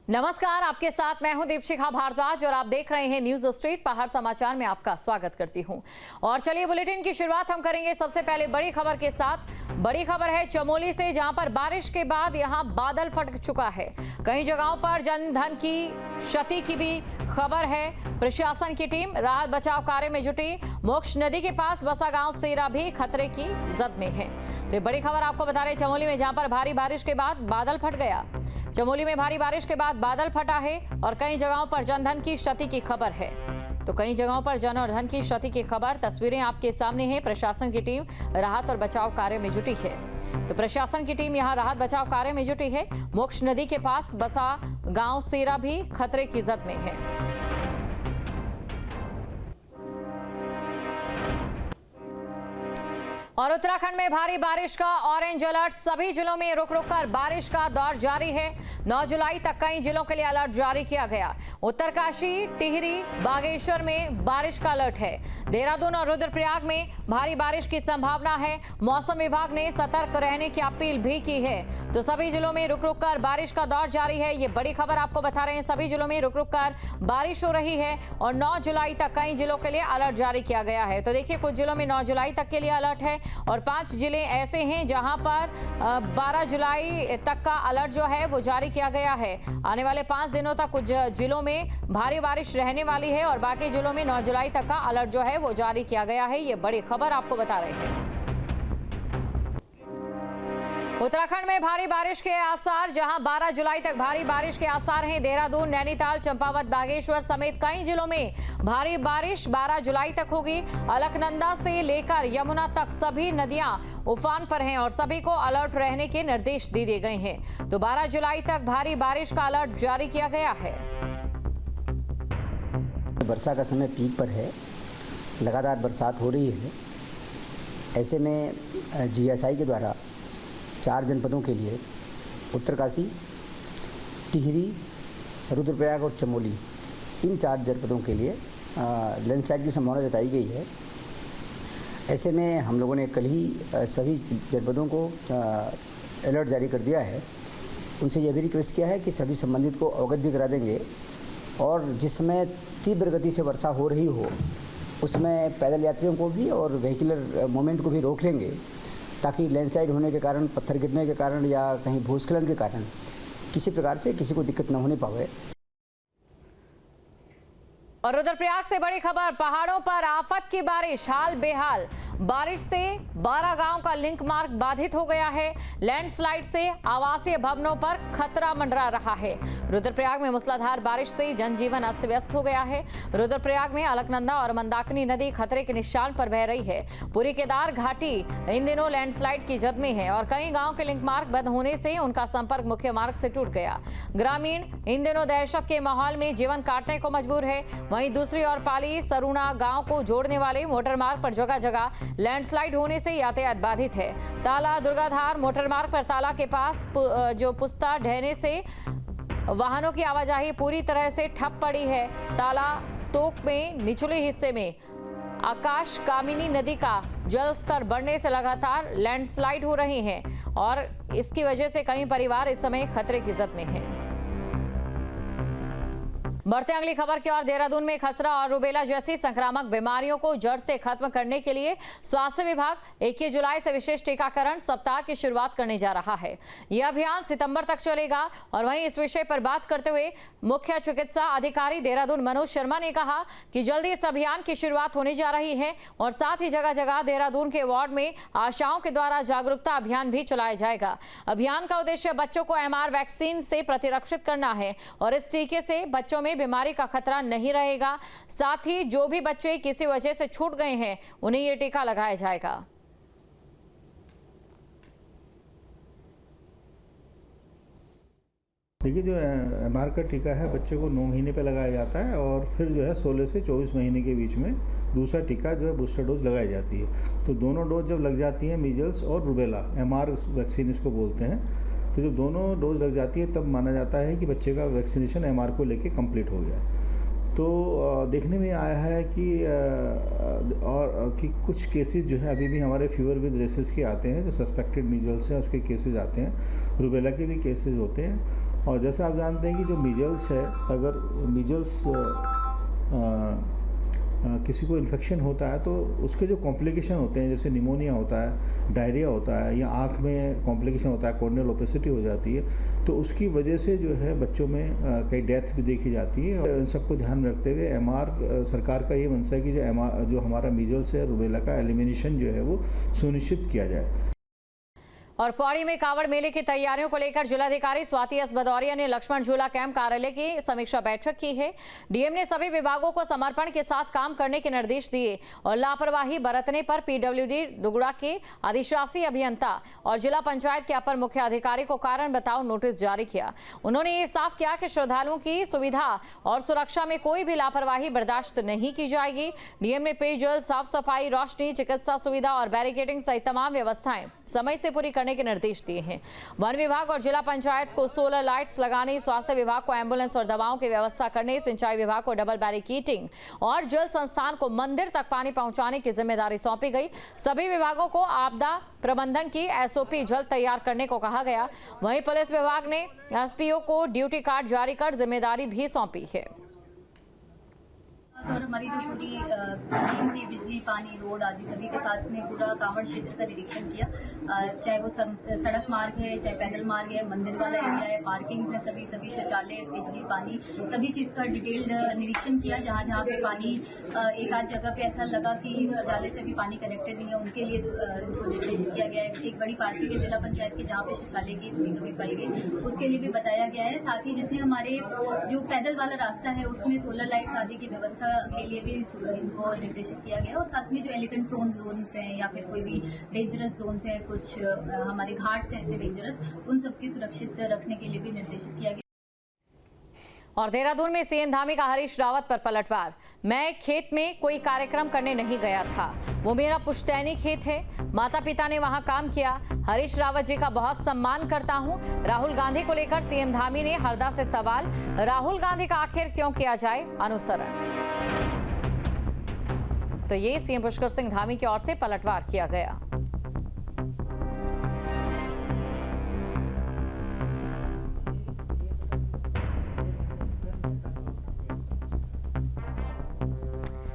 नमस्कार, आपके साथ मैं हूं दीपशिखा भारद्वाज और आप देख रहे हैं न्यूज स्ट्रीट। पहाड़ समाचार में आपका स्वागत करती हूं। और चलिए बुलेटिन की शुरुआत हम करेंगे सबसे पहले बड़ी खबर के साथ। बड़ी खबर है चमोली से, जहां पर बारिश के बाद यहां बादल फट चुका है। कई जगहों पर जनधन की क्षति की भी खबर है। प्रशासन की टीम राहत बचाव कार्य में जुटी। मोक्ष नदी के पास बसा गांव सेरा भी खतरे की जद में है। तो ये बड़ी खबर आपको बता रहे चमोली में, जहां पर भारी बारिश के बाद बादल फट गया। चमोली में भारी बारिश के बाद बादल फटा है और कई जगहों पर जनधन की क्षति की खबर है। तो कई जगहों पर जन और धन की क्षति की खबर, तस्वीरें आपके सामने हैं। प्रशासन की टीम राहत और बचाव कार्य में जुटी है। तो प्रशासन की टीम यहां राहत बचाव कार्य में जुटी है। मोक्ष नदी के पास बसा गांव सेरा भी खतरे की जद में है। और उत्तराखंड में भारी बारिश का ऑरेंज अलर्ट। सभी जिलों में रुक रुक कर बारिश का दौर जारी है। 9 जुलाई तक कई जिलों के लिए अलर्ट जारी किया गया। उत्तरकाशी, टिहरी, बागेश्वर में बारिश का अलर्ट है। देहरादून और रुद्रप्रयाग में भारी बारिश की संभावना है। मौसम विभाग ने सतर्क रहने की अपील भी की है। तो सभी जिलों में रुक रुक कर बारिश का दौर जारी है। ये बड़ी खबर आपको बता रहे हैं। सभी जिलों में रुक रुक कर बारिश हो रही है और 9 जुलाई तक कई जिलों के लिए अलर्ट जारी किया गया है। तो देखिए, कुछ जिलों में 9 जुलाई तक के लिए अलर्ट है और 5 जिले ऐसे हैं जहां पर 12 जुलाई तक का अलर्ट जो है वो जारी किया गया है। आने वाले 5 दिनों तक कुछ जिलों में भारी बारिश रहने वाली है और बाकी जिलों में 9 जुलाई तक का अलर्ट जो है वो जारी किया गया है। ये बड़ी खबर आपको बता रहे हैं। उत्तराखंड में भारी बारिश के आसार, जहां 12 जुलाई तक भारी बारिश के आसार हैं। देहरादून, नैनीताल, चंपावत, बागेश्वर समेत कई जिलों में भारी बारिश 12 जुलाई तक होगी। अलकनंदा से लेकर यमुना तक सभी नदियां उफान पर हैं और सभी को अलर्ट रहने के निर्देश दे दिए गए हैं। तो 12 जुलाई तक भारी बारिश का अलर्ट जारी किया गया है। वर्षा का समय पीक पर है, लगातार बरसात हो रही है। ऐसे में जीएसआई के द्वारा 4 जनपदों के लिए उत्तरकाशी, टिहरी, रुद्रप्रयाग और चमोली, इन 4 जनपदों के लिए लैंडस्लाइड की संभावना जताई गई है। ऐसे में हम लोगों ने कल ही सभी जनपदों को अलर्ट जारी कर दिया है। उनसे यह भी रिक्वेस्ट किया है कि सभी संबंधित को अवगत भी करा देंगे और जिस समय तीव्र गति से वर्षा हो रही हो उसमें पैदल यात्रियों को भी और व्हीकुलर मूवमेंट को भी रोक लेंगे, ताकि लैंडस्लाइड होने के कारण, पत्थर गिरने के कारण या कहीं भूस्खलन के कारण किसी प्रकार से किसी को दिक्कत न होने पावे। और रुद्रप्रयाग से बड़ी खबर, पहाड़ों पर आफत की बारिश, हाल बेहाल। बारिश से 12 गांव का लिंक मार्ग बाधित हो गया है। लैंडस्लाइड से आवासीय भवनों पर खतरा मंडरा रहा है। रुद्रप्रयाग में मूसलाधार बारिश से जनजीवन अस्त व्यस्त हो गया है। रुद्रप्रयाग में अलकनंदा और मंदाकिनी नदी खतरे के निशान पर बह रही है। पूरी केदार घाटी इन दिनों लैंडस्लाइड की जद में है और कई गाँव के लिंक मार्ग बंद होने से उनका संपर्क मुख्य मार्ग से टूट गया। ग्रामीण इन दिनों दहशत के माहौल में जीवन काटने को मजबूर है। वहीं दूसरी ओर पाली सरुणा गांव को जोड़ने वाले मोटर मार्ग पर जगह जगह लैंडस्लाइड होने से यातायात बाधित है। ताला दुर्गाधार मोटर मार्ग पर ताला के पास जो पुस्ता ढहने से वाहनों की आवाजाही पूरी तरह से ठप पड़ी है। ताला तोक में निचले हिस्से में आकाश कामिनी नदी का जल स्तर बढ़ने से लगातार लैंडस्लाइड हो रही है और इसकी वजह से कई परिवार इस समय खतरे की जद में हैं। बढ़ते अगली खबर की ओर। देहरादून में खसरा और रुबेला जैसी संक्रामक बीमारियों को जड़ से खत्म करने के लिए स्वास्थ्य विभाग 21 जुलाई से विशेष टीकाकरण सप्ताह की शुरुआत करने जा रहा है। यह अभियान सितंबर तक चलेगा और वहीं इस विषय पर बात करते हुए मुख्य चिकित्सा अधिकारी देहरादून मनोज शर्मा ने कहा कि जल्दी इस अभियान की शुरुआत होने जा रही है और साथ ही जगह जगह देहरादून के वार्ड में आशाओं के द्वारा जागरूकता अभियान भी चलाया जाएगा। अभियान का उद्देश्य बच्चों को MR वैक्सीन से प्रतिरक्षित करना है और इस टीके से बच्चों में बीमारी का खतरा नहीं रहेगा। साथ ही जो भी बच्चे किसी वजह से छूट गए हैं उन्हें यह टीका लगाया जाएगा। देखिए, जो MR का टीका है बच्चे को 9 महीने पे लगाया जाता है और फिर जो है 16 से 24 महीने के बीच में दूसरा टीका जो है बूस्टर डोज लगाई जाती है। तो दोनों डोज जब लग जाती हैं, मीजल्स और रुबेला, MR वैक्सीन इसको बोलते हैं, तो जब दोनों डोज लग जाती है तब माना जाता है कि बच्चे का वैक्सीनेशन MR को लेके कंप्लीट हो गया। तो देखने में आया है कि कुछ केसेस जो है अभी भी हमारे फीवर विद रेसेस के आते हैं, जो सस्पेक्टेड मीजल्स हैं उसके केसेस आते हैं, रुबेला के भी केसेस होते हैं और जैसे आप जानते हैं कि जो मीजल्स है, अगर मीजल्स किसी को इन्फेक्शन होता है तो उसके जो कॉम्प्लिकेशन होते हैं, जैसे निमोनिया होता है, डायरिया होता है, या आँख में कॉम्प्लिकेशन होता है, कॉर्नियल ओपेसिटी हो जाती है, तो उसकी वजह से जो है बच्चों में कई डेथ भी देखी जाती है। और इन सबको ध्यान में रखते हुए सरकार का ये मनसा है कि जो हमारा मीजल्स है, रुबेला का एलिमिनेशन जो है वो सुनिश्चित किया जाए। और पौड़ी में कांवड़ मेले की तैयारियों को लेकर जिलाधिकारी स्वाति एस भदौरिया ने लक्ष्मण झूला कैंप कार्यालय की समीक्षा बैठक की है। डीएम ने सभी विभागों को समर्पण के साथ काम करने के निर्देश दिए और लापरवाही बरतने पर पीडब्ल्यूडी दुगुड़ा के अधिशासी अभियंता और जिला पंचायत के अपर मुख्य अधिकारी को कारण बताओ नोटिस जारी किया। उन्होंने ये साफ किया कि श्रद्धालुओं की सुविधा और सुरक्षा में कोई भी लापरवाही बर्दाश्त नहीं की जाएगी। डीएम ने पेयजल, साफ सफाई, रोशनी, चिकित्सा सुविधा और बैरिकेडिंग सहित तमाम व्यवस्थाएं समय से पूरी करने के निर्देश दिए हैं। वन विभाग और जिला पंचायत को सोलर लाइट्स लगाने, स्वास्थ्य विभाग को एम्बुलेंस और दवाओं की व्यवस्था करने, सिंचाई विभाग को डबल बैरिकेडिंग और जल संस्थान को मंदिर तक पानी पहुंचाने की जिम्मेदारी सौंपी गई। सभी विभागों को आपदा प्रबंधन की एसओपी जल्द तैयार करने को कहा गया। वहीं पुलिस विभाग ने एसपीओ को ड्यूटी कार्ड जारी कर जिम्मेदारी भी सौंपी है। और हमारी जो पूरी टीम थी, बिजली, पानी, रोड आदि सभी के साथ में पूरा कांवड़ क्षेत्र का निरीक्षण किया। चाहे वो सड़क मार्ग है, चाहे पैदल मार्ग है, मंदिर वाला एरिया है, पार्किंग है, सभी शौचालय, बिजली, पानी, सभी चीज़ का डिटेल्ड निरीक्षण किया। जहाँ जहाँ पे पानी एक आध जगह पे ऐसा लगा कि शौचालय से भी पानी कनेक्टेड नहीं है, उनके लिए उनको निर्देशित किया गया है। एक बड़ी पार्किंग है जिला पंचायत की, जहाँ पे शौचालय की थोड़ी कमी पाई गई, उसके लिए भी बताया गया है। साथ ही जितने हमारे जो पैदल वाला रास्ता है उसमें सोलर लाइट्स आदि की व्यवस्था के लिए भी इनको निर्देशित किया गया। और साथ में जो एलिफेंट प्रोन जोन्स हैं या फिर कोई भी डेंजरस जोन्स हैं, कुछ हमारे घाट्स हैं ऐसे डेंजरस, उन सबकी सुरक्षित रखने के लिए भी निर्देशित किया गया। और देहरादून में सीएम धामी का हरीश रावत पर पलटवार। मैं खेत में कोई कार्यक्रम करने नहीं गया था, वो मेरा पुश्तैनी खेत है, माता पिता ने वहां काम किया। हरीश रावत जी का बहुत सम्मान करता हूं। राहुल गांधी को लेकर सीएम धामी ने हरदा से सवाल, राहुल गांधी का आखिर क्यों किया जाए अनुसरण। तो ये सीएम पुष्कर सिंह धामी की ओर से पलटवार किया गया।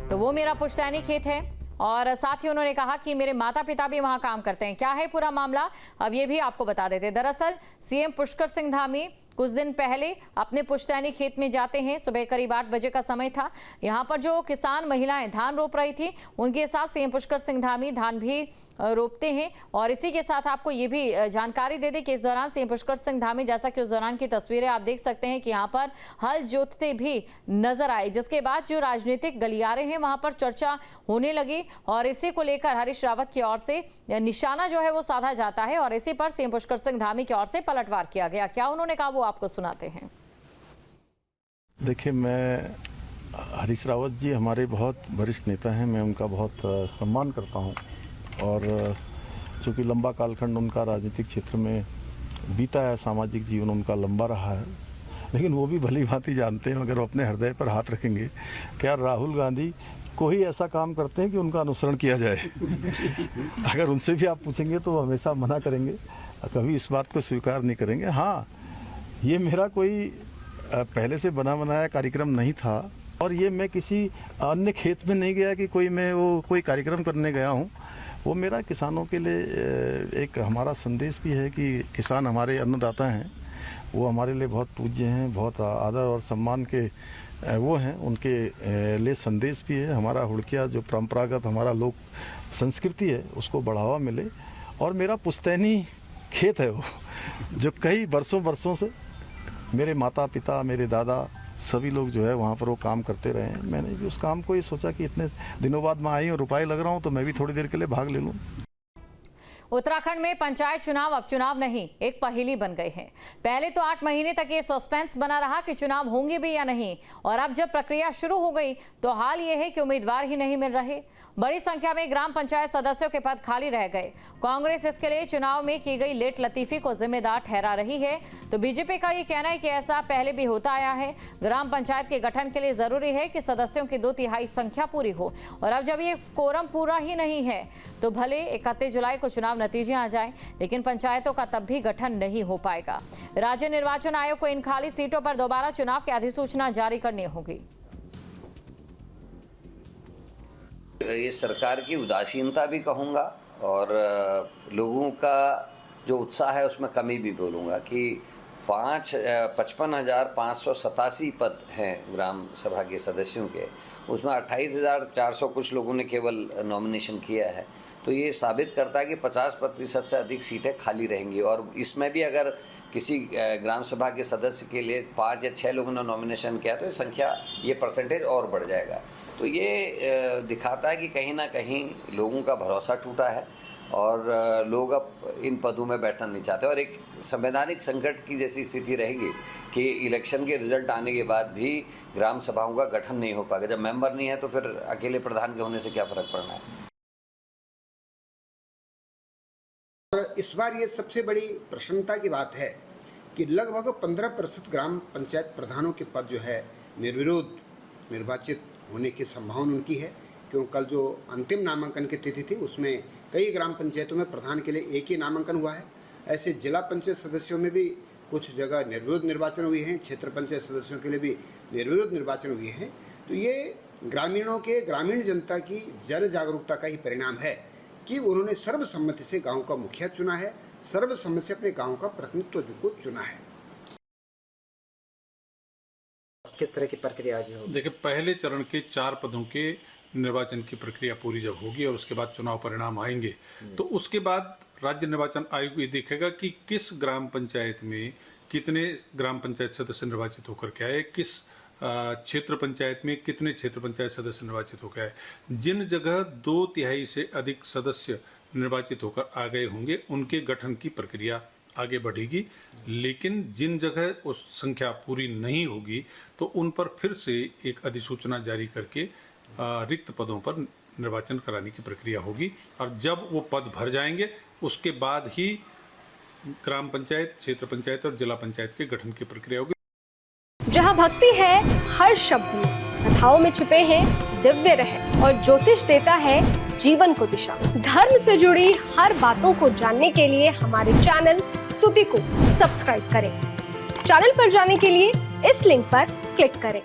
तो वो मेरा पुश्तैनी खेत है और साथ ही उन्होंने कहा कि मेरे माता पिता भी वहां काम करते हैं। क्या है पूरा मामला, अब ये भी आपको बता देते। दरअसल सीएम पुष्कर सिंह धामी कुछ दिन पहले अपने पुश्तैनी खेत में जाते हैं। सुबह करीब 8 बजे का समय था। यहाँ पर जो किसान महिलाएं धान रोप रही थी, उनके साथ सीएम पुष्कर सिंह धामी धान भी रोपते हैं। और इसी के साथ आपको ये भी जानकारी दे दें कि इस दौरान सीएम पुष्कर सिंह धामी, जैसा कि उस दौरान की तस्वीरें आप देख सकते हैं कि यहाँ पर हल जोतते भी नजर आए, जिसके बाद जो राजनीतिक गलियारे हैं वहां पर चर्चा होने लगी और इसी को लेकर हरीश रावत की ओर से निशाना जो है वो साधा जाता है और इसी पर सीएम पुष्कर सिंह धामी की ओर से पलटवार किया गया। क्या उन्होंने कहा वो आपको सुनाते हैं। देखिए, मैं हरीश रावत जी हमारे बहुत वरिष्ठ नेता हैं, मैं उनका बहुत सम्मान करता हूं और चूँकि लंबा कालखंड उनका राजनीतिक क्षेत्र में बीता है, सामाजिक जीवन उनका लंबा रहा है, लेकिन वो भी भली भांति जानते हैं, अगर वो अपने हृदय पर हाथ रखेंगे, क्या राहुल गांधी को ही ऐसा काम करते हैं कि उनका अनुसरण किया जाए। अगर उनसे भी आप पूछेंगे तो वो हमेशा मना करेंगे, कभी इस बात को स्वीकार नहीं करेंगे। हाँ, ये मेरा कोई पहले से बना बनाया कार्यक्रम नहीं था और ये मैं किसी अन्य खेत में नहीं गया कि कोई कार्यक्रम करने गया हूँ। वो मेरा किसानों के लिए एक हमारा संदेश भी है कि किसान हमारे अन्नदाता हैं, वो हमारे लिए बहुत पूज्य हैं, बहुत आदर और सम्मान के वो हैं, उनके लिए संदेश भी है। हमारा हुड़किया जो परंपरागत हमारा लोक संस्कृति है उसको बढ़ावा मिले। और मेरा पुश्तैनी खेत है वो, जो कई वर्षों से मेरे माता पिता, मेरे दादा, सभी लोग जो है वहाँ पर वो काम करते रहे हैं। मैंने भी उस काम को ये सोचा कि इतने दिनों बाद मैं आई हूँ, रुपये लग रहा हूँ, तो मैं भी थोड़ी देर के लिए भाग ले लूँ। उत्तराखंड में पंचायत चुनाव अब चुनाव नहीं, एक पहेली बन गए हैं। पहले तो 8 महीने तक ये सस्पेंस बना रहा कि चुनाव होंगे भी या नहीं, और अब जब प्रक्रिया शुरू हो गई तो हाल ये है कि उम्मीदवार ही नहीं मिल रहे। बड़ी संख्या में ग्राम पंचायत सदस्यों के पद खाली रह गए। कांग्रेस इसके लिए चुनाव में की गई लेट लतीफी को जिम्मेदार ठहरा रही है, तो बीजेपी का ये कहना है कि ऐसा पहले भी होता आया है। ग्राम पंचायत के गठन के लिए जरूरी है कि सदस्यों की 2/3 संख्या पूरी हो, और अब जब ये कोरम पूरा ही नहीं है तो भले 31 जुलाई को चुनाव नतीजे आ जाएं, लेकिन पंचायतों का तब भी गठन नहीं हो पाएगा। राज्य निर्वाचन आयोग को इन खाली सीटों पर दोबारा चुनाव की अधिसूचना जारी करनी होगी। ये सरकार की उदासीनता भी कहूँगा और लोगों का जो उत्साह है उसमें कमी भी बोलूँगा कि 55,587 पद हैं ग्राम सभा के सदस्यों के, उसमें 28,400 कुछ लोगों ने केवल नॉमिनेशन किया है। तो ये साबित करता है कि 50% से अधिक सीटें खाली रहेंगी और इसमें भी अगर किसी ग्राम सभा के सदस्य के लिए 5 या 6 लोगों ने नॉमिनेशन किया तो ये परसेंटेज और बढ़ जाएगा। तो ये दिखाता है कि कहीं ना कहीं लोगों का भरोसा टूटा है और लोग अब इन पदों में बैठना नहीं चाहते और एक संवैधानिक संकट की जैसी स्थिति रहेगी कि इलेक्शन के रिजल्ट आने के बाद भी ग्राम सभाओं का गठन नहीं हो पाएगा। जब मेंबर नहीं है तो फिर अकेले प्रधान के होने से क्या फर्क पड़ना है। और इस बार ये सबसे बड़ी प्रसन्नता की बात है कि लगभग 15% ग्राम पंचायत प्रधानों के पद जो है निर्विरोध निर्वाचित होने की संभावना उनकी है, क्योंकि कल जो अंतिम नामांकन की तिथि थी उसमें कई ग्राम पंचायतों में प्रधान के लिए एक ही नामांकन हुआ है। ऐसे जिला पंचायत सदस्यों में भी कुछ जगह निर्विरोध निर्वाचन हुए हैं, क्षेत्र पंचायत सदस्यों के लिए भी निर्विरोध निर्वाचन हुए हैं। तो ये ग्रामीणों के ग्रामीण जनता की जन जागरूकता का ही परिणाम है कि उन्होंने सर्वसम्मति से गाँव का मुखिया चुना है, सर्वसम्मति से अपने गाँव का प्रतिनिधित्व को चुना है। किस तरह की प्रक्रिया आगे होगी? देखिए, पहले चरण के 4 पदों के निर्वाचन की प्रक्रिया पूरी जब होगी और उसके बाद चुनाव परिणाम आएंगे तो उसके बाद राज्य निर्वाचन आयोग ये देखेगा कि किस ग्राम पंचायत में कितने ग्राम पंचायत सदस्य निर्वाचित होकर के आए, किस क्षेत्र पंचायत में कितने क्षेत्र पंचायत सदस्य निर्वाचित होकर आए। जिन जगह 2/3 से अधिक सदस्य निर्वाचित होकर आ गए होंगे उनके गठन की प्रक्रिया आगे बढ़ेगी, लेकिन जिन जगह उस संख्या पूरी नहीं होगी तो उन पर फिर से एक अधिसूचना जारी करके रिक्त पदों पर निर्वाचन कराने की प्रक्रिया होगी और जब वो पद भर जाएंगे उसके बाद ही ग्राम पंचायत, क्षेत्र पंचायत और जिला पंचायत के गठन की प्रक्रिया होगी। जहां भक्ति है हर शब्द में, कथाओं में छिपे हैं दिव्य रहस्य और ज्योतिष देता है जीवन को दिशा। धर्म से जुड़ी हर बातों को जानने के लिए हमारे चैनल स्तुति को सब्सक्राइब करें। चैनल पर जाने के लिए इस लिंक पर क्लिक करें।